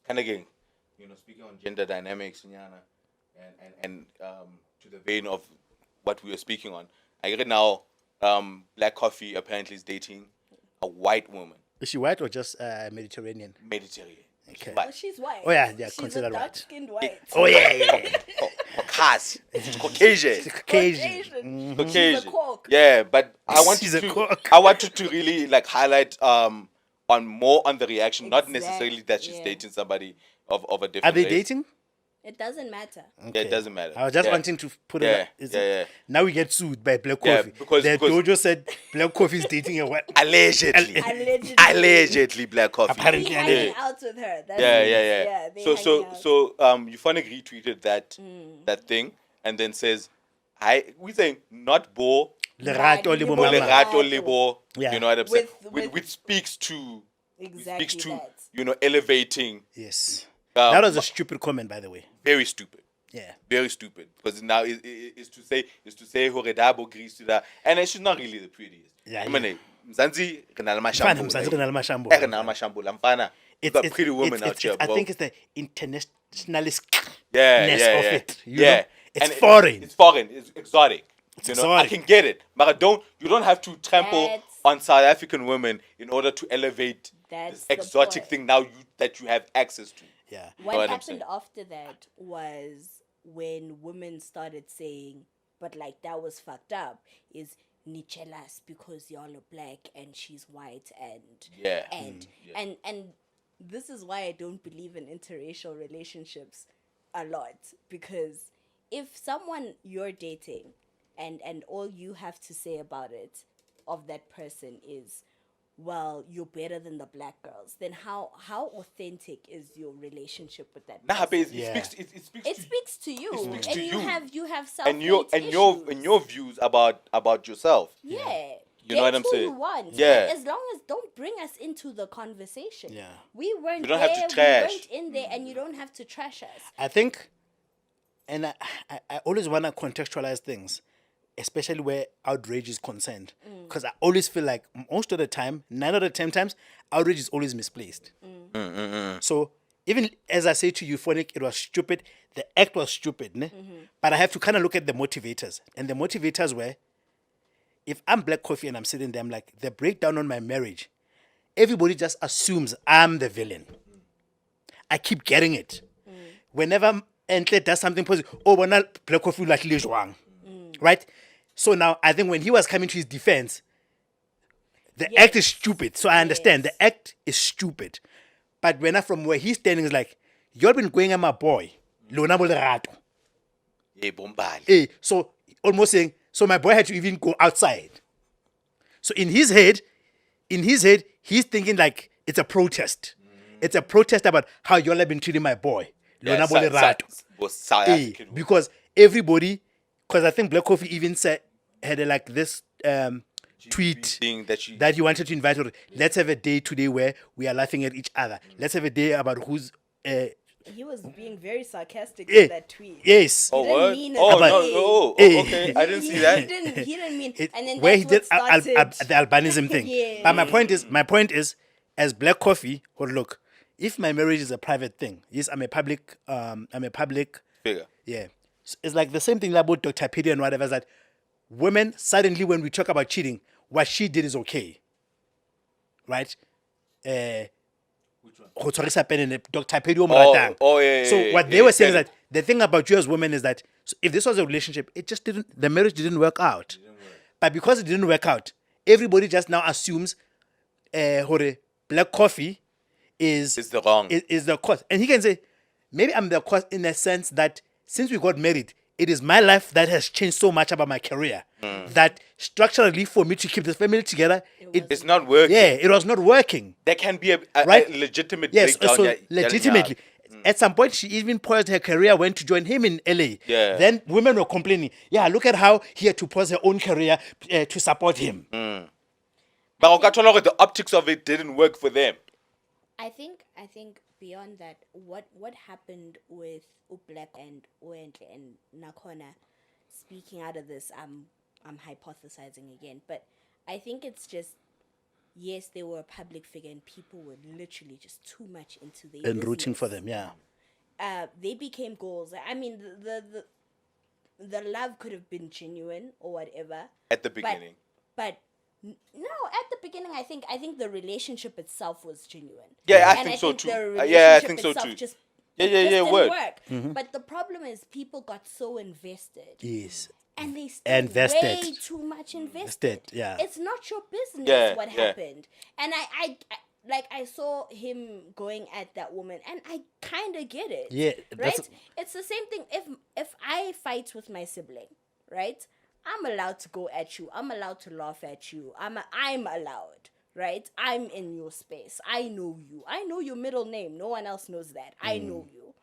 kind of again, speaking on gender dynamics, Nyana, and to the vein of what we were speaking on, I get it now. Black Coffee apparently is dating a white woman, Is she white or just Mediterranean? Mediterranean. Okay. Well, she's white. Oh yeah, She's considered a white. dark-skinned white. Oh yeah. Caucasian. It's Caucasian. Caucasian. She's a Caucasian. cork. Yeah, but I She's a wanted to cork. I wanted to really like highlight on more on the reaction, not necessarily that she's Exactly, yeah. dating somebody of a different Are they race. dating? It doesn't matter. Yeah, it doesn't matter. I was just Yeah. wanting to put Yeah, it. Is yeah, it- yeah. Now we get sued by Black Yeah, Coffee. because- the because- Dojo said Black Coffee is dating a white. Allegedly. Allegedly. Allegedly Black Coffee. He Apparently, hanging Yeah. out with her. That's Yeah, it. yeah, yeah. they So hanging out. Euphonic retweeted that thing and then says, we saying not bo, Lerato le Bo bo mama. lerato libo. Yeah. You know what I'm saying? With- Which speaks to Exactly speaks to that. elevating. Yes. That was a stupid comment, by the way. Very stupid. Yeah. Very stupid. Because now is to say hore dabo agrees to that. And she's not really the prettiest. Yeah, I mean, Mzansi re na le Mfana, mashambo, Mzansi re na le mashambo. eh, re na le mashambo, la mfana. We've got pretty women out here, I bro. think it's the internationalist yeah, of yeah. it. You Yeah. know? It's And foreign. It's foreign. It's exotic. I exotic. can get it. But you don't have to trample That's- on South African women in order to elevate That's this the exotic point. thing now that you have access to. Yeah. know What what I'm happened saying? after that was when women started saying, but like that was fucked up, is Nichelas because y'all are black and she's white and Yeah. and this is why I don't believe in interracial relationships a lot, because if someone you're dating and all you have to say about it of that person is, well, you're better than the black girls, then how authentic is your relationship with that Nah, person? but it Yeah. speaks. It speaks. It to, speaks to you, speaks and to you you. have self and your views about yourself. yeah. You know what I'm Get who saying? You want. Yeah. As long as don't bring us into the conversation. Yeah. We weren't You don't have to there. trash. We weren't in there, and you don't have to trash us. I think, and I always want to contextualize things, especially where outrage is concerned. Because I always feel like most of the time, 9 out of 10 times, outrage is always misplaced. So even as I say to Euphonic, it was stupid. The act was stupid. Ne? But I have to kind of look at the motivators. And the motivators were, if I'm Black Coffee and I'm sitting there, I'm like, the breakdown on my marriage, everybody just assumes I'm the villain. I keep getting it. Whenever Entle does something positive, oh, we're not Black Coffee like Lijuang. Right? So now, I think when he was coming to his defense, the act is stupid. So I understand. The act is stupid. But when from where he's standing, is like, you've been going at my boy. Lona bo lerato. Hey, bombali. So almost saying, so my boy had to even go outside. So in his head, he's thinking like it's a protest. It's a protest about how y'all have been treating my boy. Lona bo lerato. South African. Because everybody, because I think Black Coffee even said, had like this tweet thing that that he wanted to invite her. Let's have a day today where we are laughing at each other. Let's have a day about who's. He was being very sarcastic Eh, in that tweet. Yes. Oh, He didn't what? mean it Oh, that no. way. Oh, okay. I didn't see that. He didn't mean. It- And then where that's he did what started. the albinism thing. Yeah. But my point is, as Black Coffee, well, look, if my marriage is a private thing, yes, I'm a public, Figure. yeah. It's like the same thing about Dr. Pedi and whatever. Is that women suddenly, when we talk about cheating, what she did is okay, right? Go tshwarisa pen and Dr. Pedi o mo ratang. yeah, So yeah, what yeah, they were yeah, saying is yeah. that the thing about you as women is that so if this was a relationship, the marriage didn't work out. But because it didn't work out, everybody just now assumes hore Black Coffee is It's the wrong. is the cause. And he can say, maybe I'm the cause in a sense that since we got married, it is my life that has changed so much about my career that structurally for me to keep this family together, It's not working. it was not working. There can be a Right? legitimate Yes, breakdown. so yeah, legitimately. At some point, she even paused her career, went to join him in LA. Yeah. Then women were complaining, yeah, look at how he had to pause her own career to support him. But Okatolo, the optics of it didn't work for them. I think beyond that, what happened with Black and Oentle and Nakona, speaking out of this, I'm hypothesizing again, but I think it's just yes, they were a public figure and people were literally just too much into their And rooting for business. them, yeah. They became goals. I mean, the love could have been genuine or whatever At the beginning. but no, at the beginning, I think the relationship itself was genuine. Yeah, I And think so too. The Yeah, I relationship think so itself too. Just, Yeah, it yeah, just yeah, didn't word. work. But the problem is people got so invested. Yes. And they still Invested. way too much invested. Yeah. It's not your business Yeah, what yeah. happened. And I saw him going at that woman, and I kind of get it. Yeah, right. that's- It's the same thing. If I fight with my sibling, right, I'm allowed to go at you. I'm allowed to laugh at you. I'm allowed, right? I'm in your space. I know you. I know your middle name. No one else knows that. I know you.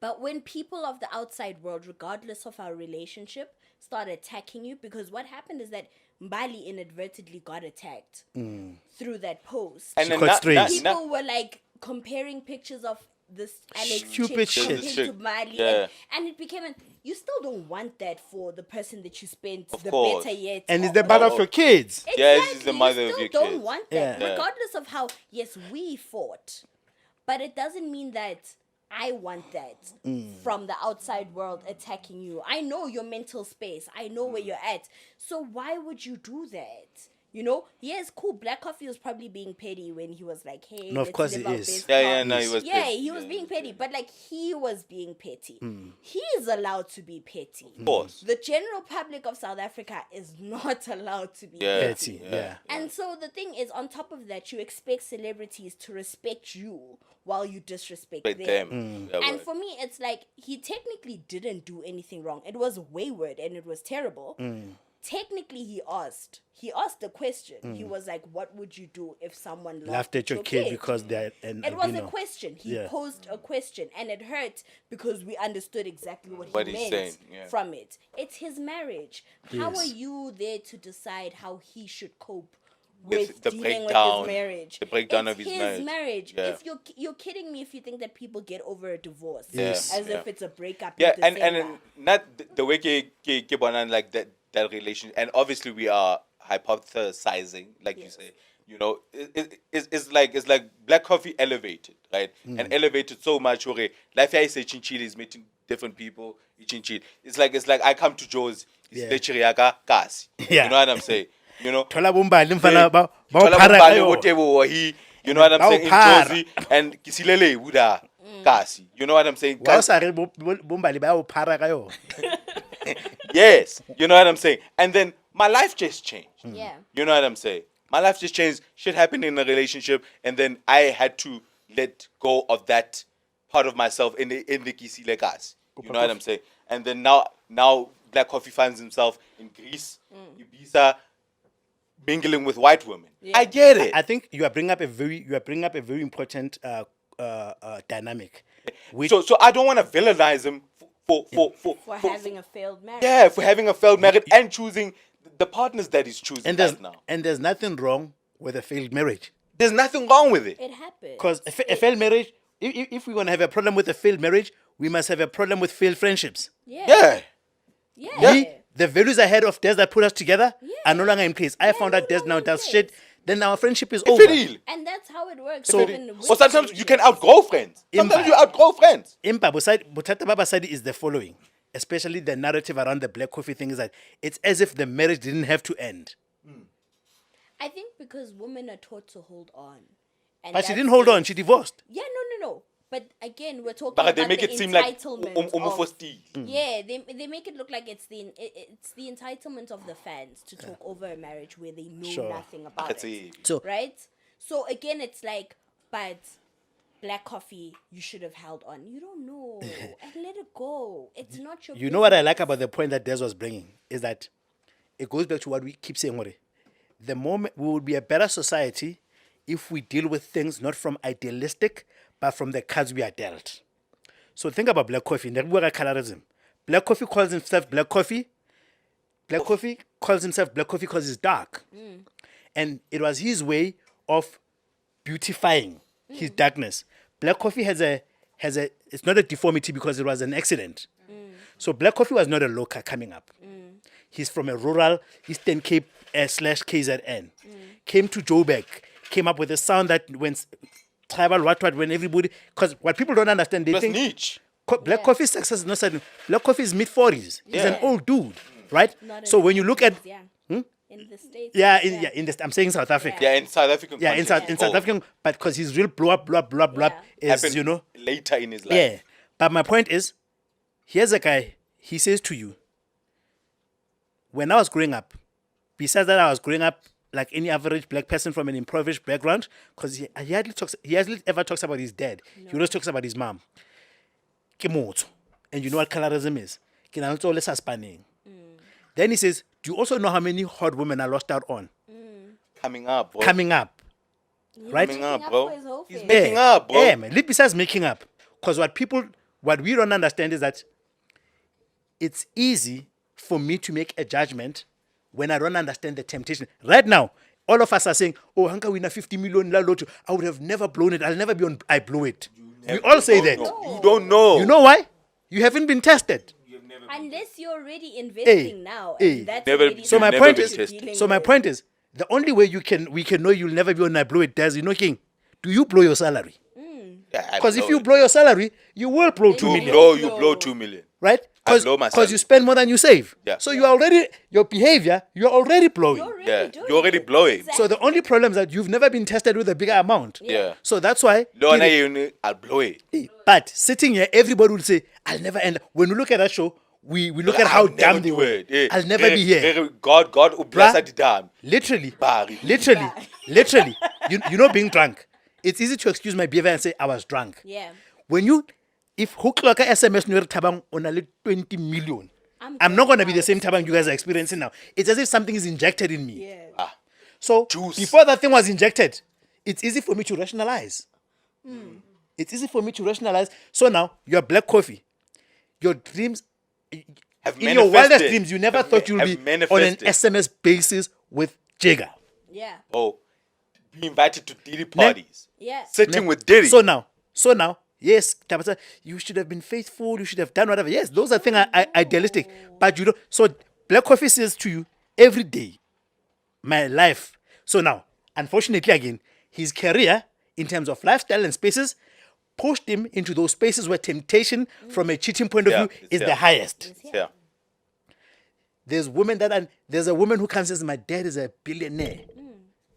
But when people of the outside world, regardless of our relationship, start attacking you, because what happened is that Mbali inadvertently got attacked through that post. And She then caught strays. People were like comparing pictures of this Alex Stupid chick shit. compared Chick. to Mali, Yeah. and it became you still don't want that for the person that you spent Of the course. better yet. And it's of- the mother of your kids. Yeah, Exactly. she's the mother you of still your don't kids. want that, Yeah. regardless of how we fought, but it doesn't mean that I want that from the outside world attacking you. I know your mental space. I know where you're at. So why would you do that? You know, yes, cool. Black Coffee was probably being petty when he was like, "Hey, No, of let's course live he our is. best Yeah, life." no, he was Yeah, petty. he was being petty, but like he was being petty. He is allowed to be petty. Of course. The general public of South Africa is not allowed to be Yeah. petty. Petty, yeah. And so the thing is, on top of that, you expect celebrities to respect you while you disrespect But them. them. Yeah, And word. for me, it's like he technically didn't do anything wrong. It was wayward and it was terrible. Technically, he asked. He asked a question. He was like, "What would you do if someone Laughed at your kid because they're an It was a albino. question. He Yeah. posed a question, and it hurt because we understood exactly What he he's meant saying, yeah. from it. It's his marriage. How Yes. are you there to decide how he should cope With with the dealing breakdown- with his marriage? the breakdown It's of his marriage. Yeah. If you're kidding me if you think that people get over a divorce Yes. as Yeah. if it's a breakup. Yeah, in and December. not the way ke bona like that relation, and obviously we are hypothesizing, like you Yes. say. You know, it's like Black Coffee elevated, right? And elevated so much. Okay, life I say chinchili is meeting different people. Chinchili. It's like I come to Joe's. Yeah. It's the kasi. Yeah. You know what I'm saying? You know. Thola bombali mfana Yeah. ba Thola uphara bombali kayo. whatever he, you know what I'm Ba saying? In uphara. Jozi and kisilele buda kasi. You know what I'm saying? Wa o sa re bombali ba uphara kayo. Yes, you know what I'm saying? And then my life just changed. Yeah. You know what I'm saying? My life just changed. Shit happened in a relationship, and then I had to let go of that part of myself in the Kisile gas. You know what I'm saying? And then now Black Coffee finds himself in Greece, Ibiza, mingling with white women. Yeah. I get it. I think you are bringing up a very important dynamic. Which, So I don't want to villainize him For having a failed marriage. yeah, for having a failed marriage and choosing the partners that he's choosing and there's right now. and there's nothing wrong with a failed marriage. There's nothing wrong with it. It happened. Because a failed marriage, if we're gonna have a problem with a failed marriage, we must have a problem with failed friendships. Yeah. Yeah. Yeah. We, the values ahead of Des that put us together Yeah. are no longer in place. I found no out Des now longer in does place. shit, then our friendship is If over. it is. And that's how it works. So- even with Or sometimes you can relationships. outgrow friends. Sometimes you outgrow friends. Impa Botata Baba Sadi is the following, especially the narrative around the Black Coffee thing is that it's as if the marriage didn't have to end. I think because women are taught to hold on. And But she that's didn't hold the- on, she divorced. Yeah, no. But again, we're talking But about they make the it seem like entitlement almost for of- steal. Yeah, they make it look like it's the entitlement of the fans to talk over a marriage where they know Sure. nothing about That's it. it. So Right? So again, it's like, but Black Coffee, you should have held on. You don't know. And let it go. It's not your you know what I business. like about the point that Des was bringing is that it goes back to what we keep saying. Ore. The moment we will be a better society if we deal with things not from idealistic, but from the cards we are dealt. So think about Black Coffee. Nebuga colorism. Black Coffee calls himself Black Coffee. Black Coffee calls himself Black Coffee because he's dark. And it was his way of beautifying his darkness. Black Coffee has a it's not a deformity because it was an accident. So Black Coffee was not a local coming up. He's from a rural Eastern Cape / KZN. came to Joburg, came up with a sound that when tribal what when everybody, because what people don't understand, they It was think niche. Black Yeah. Coffee's success is not sudden. Black Coffee is mid-40s. He's an Yeah. old dude, right? Not So in when the you look at, States, in the States. in this, I'm saying South Africa. Yeah, in South African Yeah, in context. South African, but because his real blow up, is, Happened later in his life. yeah. But my point is, here's a guy, he says to you, when I was growing up, besides that I was growing up like any average black person from an impoverished background, because he hardly ever talks about his dad. He always talks about his mom. Ke motho. And you know what colorism is? Ke na le tsole sa spanning. Then he says, do you also know how many hot women I lost out on? Coming up, bro. Coming up. Right? Coming up, Making up bro. for his whole He's face. making up, bro. Yeah, man. Besides making up. Because what we don't understand is that it's easy for me to make a judgment when I don't understand the temptation. Right now, all of us are saying, oh, Hanka win a 50 million la lotto. I would have never blown it. I'll never be on I blew it. We all say that. You don't know. You know why? You haven't been tested. Unless you're already investing now. Hey. And that's Never- already so my something point that is- you're so dealing So my with. point is, the only way we can know you'll never be on I blow it, Des, you know, King, do you blow your salary? Yeah, I Because if blow you it. blow your salary, you will blow 2 You million. blow 2 million. Right? I blow my Because you salary. spend more than you save. Yeah. So you already, your behavior, you're already blowing. You're already Yeah, doing you're already it. blowing. Exactly. So the only problem is that you've never been tested with a bigger amount. Yeah. So that's why. Lona, I'll blow it. But sitting here, everybody would say, I'll never end. When we look at that show, we look at how I'll never dumb they do were. it. Yeah. I'll never be here. God, bless Bruh. the damn. Literally. Bari. Literally. You know, being drunk. It's easy to excuse my behavior and say, I was drunk. Yeah. If Hookloka SMS Nwer Tabang on a 20 million, I'm not going to be the same Tabang you guys are experiencing now. It's as if something is injected in me. Yeah. So Juice. before that thing was injected, it's easy for me to rationalize. It's easy for me to rationalize. So now, your black coffee, your dreams, Have in your wildest manifested. dreams, you never Have thought you'll have be on an manifested. SMS basis with Jigga. Yeah. Oh, be invited to Diddy parties. Yeah. Sitting with Diddy. So now, yes, Tabata, you should have been faithful. You should have done whatever. Yes, those are things idealistic. But you don't. So Black Coffee says to you every day, my life. So now, unfortunately, again, his career in terms of lifestyle and spaces pushed him into those spaces where temptation, from a cheating point of Yeah, view, it's is there. the highest. yeah. There's a woman who comes and says, my dad is a billionaire.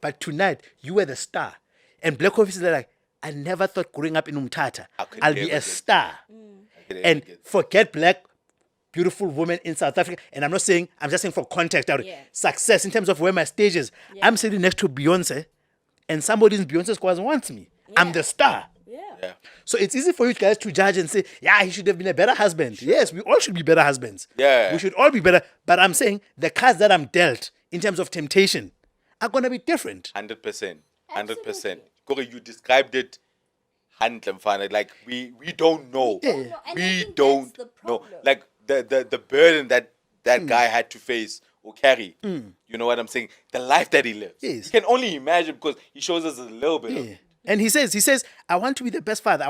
But tonight, you were the star. And Black Coffee is like, I never thought growing up in Umtata, I could I'll be never a get- star. And forget black, beautiful women in South Africa. And I'm just saying for context out. Yeah. Success in terms of where my stage is. I'm sitting next to Beyonce, and somebody in Beyonce's squad wants me. I'm the star. Yeah. So it's easy for you guys to judge and say, yeah, he should have been a better husband. Yes, we all should be better husbands. Yeah. We should all be better. But I'm saying the cards that I'm dealt in terms of temptation are going to be different. 100%. 100%. Absolutely. Corey, you described it handle mfana. Like we don't know. Yeah. And I We think don't that's the know. problem. Like the burden that guy had to face or carry. You know what I'm saying? The life that he lives. Yes. You can only imagine because he shows us a little bit of Yeah. And he says, I want to be the best father. I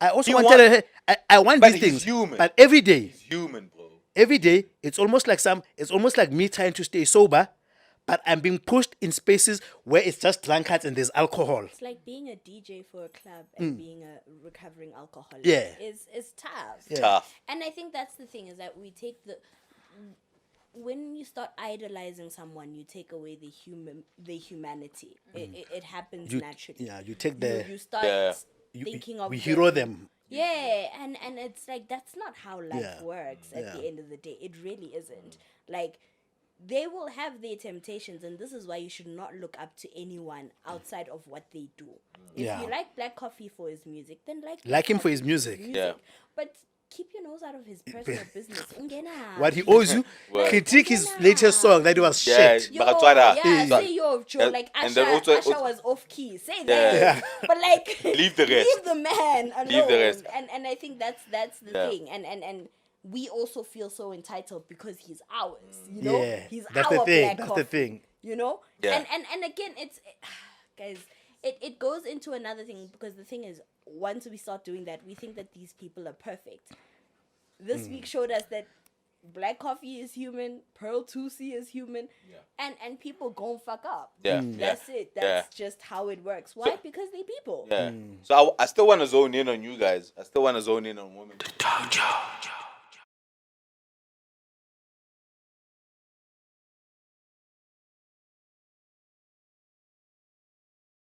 also He want want- I want But these he's things. human. But every day, He's human, bro. every day, it's almost like me trying to stay sober, but I'm being pushed in spaces where it's just drunkards and there's alcohol. It's like being a DJ for a club and being a recovering alcoholic. Yeah. Is tough. Yeah. Tough. And I think that's the thing, is that we take when you start idolizing someone, you take away the humanity. It happens naturally. You take the You start Yeah. thinking of we them. hero them. Yeah, and it's like that's not how life Yeah. works at Yeah. the end of the day. It really isn't. Like they will have their temptations, and this is why you should not look up to anyone outside of what they do. If Yeah. you like Black Coffee for his music, then Like Black him for Coffee his music. Yeah. But keep your nose out of his personal business. Ungena. What he owes you, Well- critique his latest song that it was Yeah, shit. Yo, Bakatswana. yeah, Yeah. say yo, Joe. Yeah, Like and Asha, then also- Asha was off key. Say Yeah. that, but like Leave the rest. Leave the man alone. Leave the rest. And I think that's the Yeah. thing. And we also feel so entitled because he's ours. You know, Yeah, he's that's our the thing. Black That's Coffee, the thing. You know, Yeah. and again, it's guys. It goes into another thing, because the thing is, once we start doing that, we think that these people are perfect. This week showed us that Black Coffee is human. Pearl 2C is human. Yeah. And people gon' fuck up. Yeah. That's it. That's just how it works. Why? Because they people. Yeah. So I still want to zone in on you guys. I still want to zone in on women. Dojo.